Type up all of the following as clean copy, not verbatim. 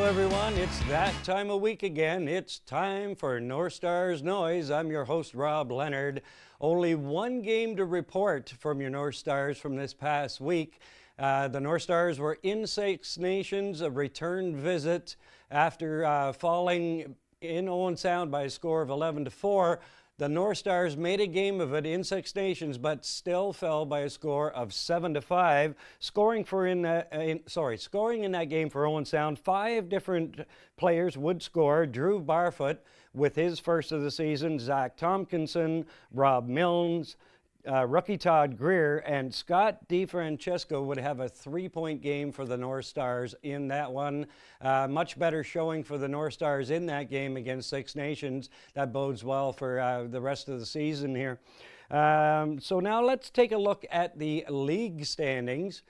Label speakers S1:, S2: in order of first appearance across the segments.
S1: everyone. It's that time of week again. It's time for North Stars Noise. I'm your host, Rob Leonard. Only one game to report from your North Stars from this past week. The North Stars were in Six Nations, a return visit after falling in Owen Sound by a score of 11-4. The North Stars made a game of it in Six Nations, but still fell by a score of 7-5. Scoring in that game for Owen Sound, 5 different players would score. Drew Barfoot with his first of the season, Zach Tompkinson, Rob Milnes, rookie Todd Greer, and Scott DiFrancesco would have a 3-point game for the North Stars in that one. Much better showing for the North Stars in that game against Six Nations. That bodes well for the rest of the season here. So now let's take a look at the league standings.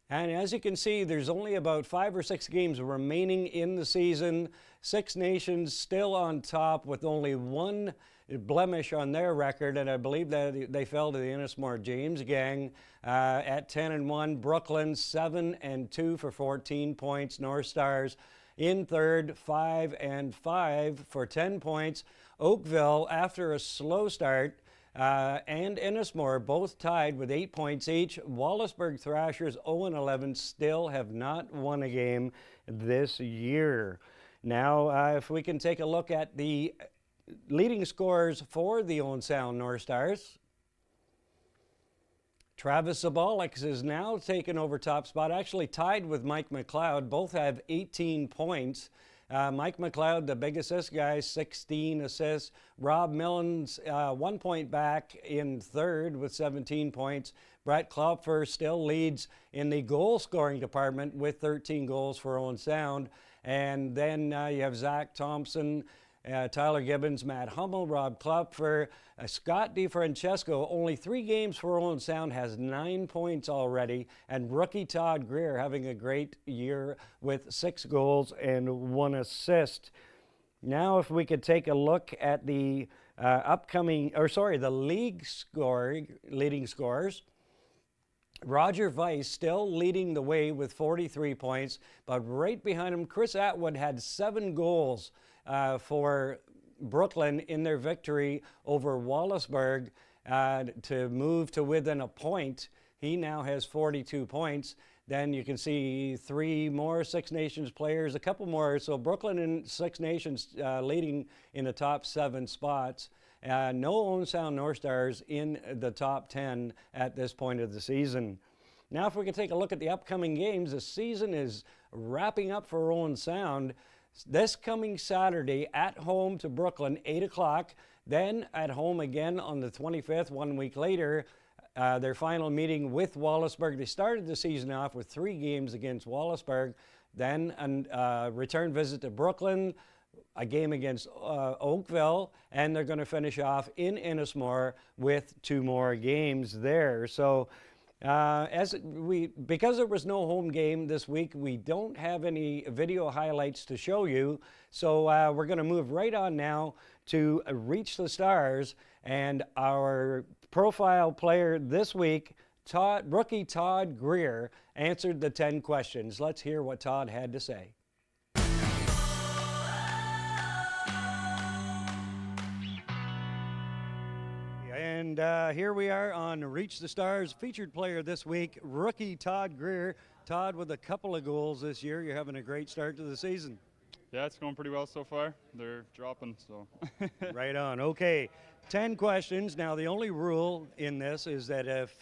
S1: And as you can see, there's only about 5 or 6 games remaining in the season. Six Nations still on top with only one blemish on their record, and I believe that they fell to the Ennismore James gang at 10-1. Brooklyn 7-2 for 14 points. North Stars in third, 5-5 for 10 points. Oakville, after a slow start, and Ennismore both tied with 8 points each. Wallaceburg Thrashers 0-11 still have not won a game this year. Now, if we can take a look at the leading scorers for the Owen Sound North Stars. Travis Zabalix is now taken over top spot, actually tied with Mike McLeod. Both have 18 points. Mike McLeod, the big assist guy, 16 assists. Rob Milnes, 1 point back in third with 17 points. Brett Klopfer still leads in the goal scoring department with 13 goals for Owen Sound. And then you have Zach Thompson, Tyler Gibbons, Matt Hummel, Rob Klopfer, Scott DiFrancesco. Only 3 games for Owen Sound, has 9 points already, and rookie Todd Greer having a great year with 6 goals and 1 assist. Now, if we could take a look at the the leading scorers. Roger Weiss still leading the way with 43 points, but right behind him, Chris Atwood had 7 goals for Brooklyn in their victory over Wallaceburg to move to within a point. He now has 42 points. Then you can see 3 more Six Nations players, a couple more. So Brooklyn and Six Nations leading in the top 7 spots. No Owen Sound North Stars in the top 10 at this point of the season. Now, if we can take a look at the upcoming games, the season is wrapping up for Owen Sound. This coming Saturday at home to Brooklyn, 8 o'clock. Then at home again on the 25th, 1 week later, their final meeting with Wallaceburg. They started the season off with 3 games against Wallaceburg. Then a return visit to Brooklyn, a game against Oakville, and they're going to finish off in Ennismore with 2 more games there. So because there was no home game this week, we don't have any video highlights to show you. So we're going to move right on now to Reach the Stars, and our profile player this week, rookie Todd Greer, answered the 10 questions. Let's hear what Todd had to say. And here we are on Reach the Stars. Featured player this week, rookie Todd Greer. Todd, with a couple of goals this year, you're having a great start to the season.
S2: Yeah, it's going pretty well so far. They're dropping, so.
S1: Right on. Okay, 10 questions. Now, the only rule in this is that if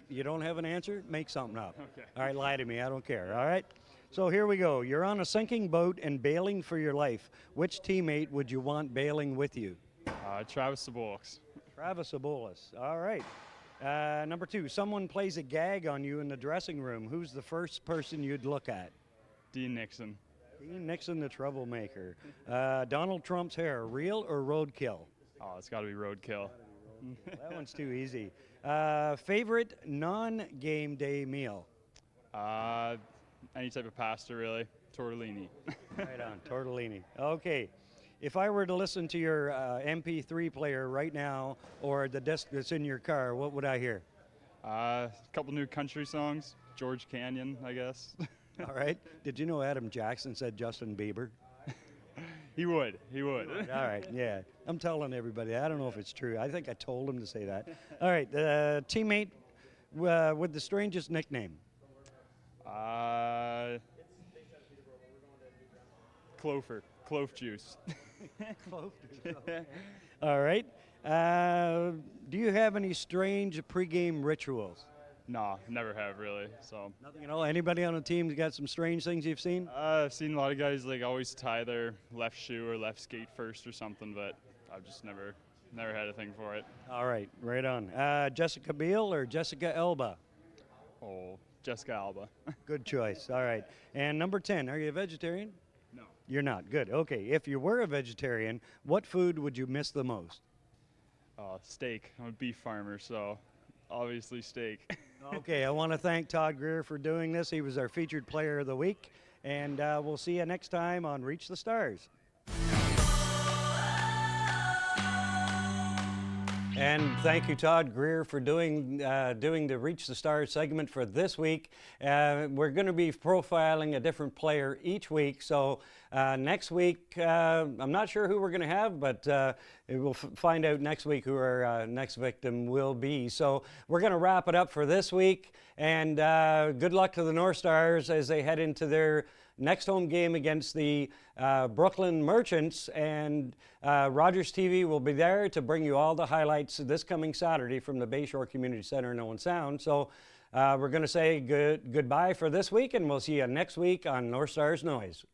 S1: you don't have an answer, make something up.
S2: Okay.
S1: All right, lie to me. I don't care. All right. So here we go. You're on a sinking boat and bailing for your life. Which teammate would you want bailing with you?
S2: Travis Zabalix.
S1: Travis Zabalix. All right. Number 2, someone plays a gag on you in the dressing room. Who's the first person you'd look at?
S2: Dean Nixon.
S1: Dean Nixon, the troublemaker. Donald Trump's hair, real or roadkill?
S2: Oh, it's got to be roadkill.
S1: That one's too easy. Favorite non-game day meal?
S2: Any type of pasta, really. Tortellini.
S1: Right on, tortellini. Okay. If I were to listen to your MP3 player right now, or the disc that's in your car, what would I hear?
S2: A couple new country songs. George Canyon, I guess.
S1: All right. Did you know Adam Jackson said Justin Bieber?
S2: He would.
S1: All right, yeah. I'm telling everybody. I don't know if it's true. I think I told him to say that. All right, teammate with the strangest nickname.
S2: Cloaf juice.
S1: All right. Do you have any strange pregame rituals?
S2: Nah, never have really. So
S1: Nothing at all? Anybody on the team got some strange things you've seen?
S2: I've seen a lot of guys like always tie their left shoe or left skate first or something, but I've just never had a thing for it.
S1: All right, right on. Jessica Biel or Jessica Elba?
S2: Oh, Jessica Alba.
S1: Good choice. All right. And number 10, are you a vegetarian?
S2: No.
S1: You're not. Good. Okay. If you were a vegetarian, what food would you miss the most?
S2: Steak. I'm a beef farmer, so obviously steak.
S1: Okay. I want to thank Todd Greer for doing this. He was our featured player of the week. And we'll see you next time on Reach the Stars. And thank you, Todd Greer, for doing the Reach the Stars segment for this week. We're going to be profiling a different player each week. So next week, I'm not sure who we're going to have, but we'll find out next week who our next victim will be. So we're going to wrap it up for this week. And good luck to the North Stars as they head into their next home game against the Brooklyn Merchants, and Rogers TV will be there to bring you all the highlights this coming Saturday from the Bayshore Community Center in Owen Sound. So we're going to say goodbye for this week, and we'll see you next week on North Stars Noise.